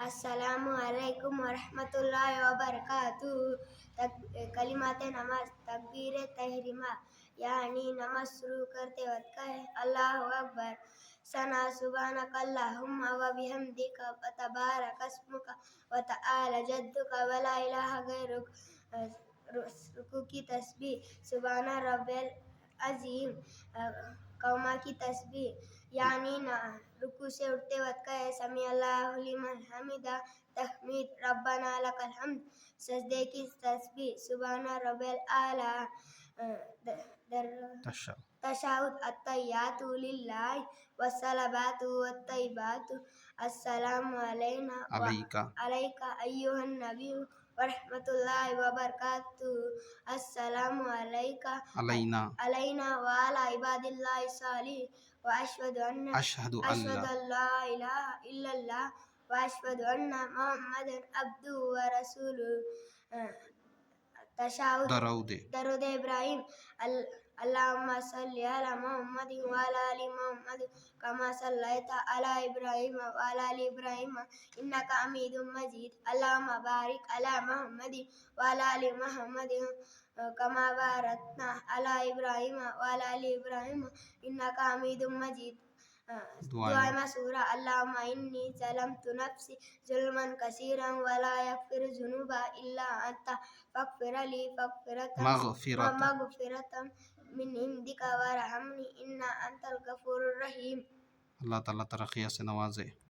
अस्सलामु अलैकुम वरहमतुल्लाहि वबरकातुहू। कलिमात नमाज तकबीर तहरीमा, यानी नमाज शुरू करते वक्त कहे अल्लाहु अकबर। सना सुबहानक अल्लाहुम्मा व बिहम्दिका व तबारक अस्मुका व तआला जद्दुका व ला इलाहा गैरुक। रुकू की तस्बीह सुबहाना रब्बिल अजीम। कौमा की तस्बीह यानी रुकू से उठते वक्त कहे समी अल्लाहु लिमन हमिदा। तहमीद रब्बना लकल हम्द। सजदे की तस्बीह सुबहाना रब्बिल आला। तशहुद अत्तहियातु लिल्लाहि वस्सलावातु वत्तय्यिबातु। अस्सलामु अलैका अय्युहन नबिय्यु वरहमतुल्लाहि वबरकातुहू। अस्सलामु अलैना व अला इबादिल्लाहि सालिहीन व अशहदु अल्ला इलाहा इल्लल्लाह व अशहदु अन्ना मुहम्मदन अब्दुहु व रसूलुहु। तशहुद दरूद इब्राहीम अल्लाहुम्मा सल्लि अला मुहम्मदिन व अला आलि मुहम्मद कमा सल्लैता अला इब्राहीम व अला आलि इब्राहीम इन्नका हमीदुम मजीद। अल्लाहुम्मा बारिक अला मुहम्मदिन व अला आलि मुहम्मदिन कमा बारकता अला इब्राहीम व अला आलि इब्राहीम इन्नका हमीदुम मजीद। दुआ मसूरा अल्लाहुम्मा इन्नी ज़लमतु नफ्सी ज़ुल्मन कसीरन व ला यग़फ़िरु ज़ुनूबा इल्ला अंता फ़ग़फ़िरली मग़फ़िरतम मिन इंदिका वरहमनी इन्ना अंतल गफ़ूरुर रहीम। अल्लाह ताला तरक्कियाँ से नवाजे।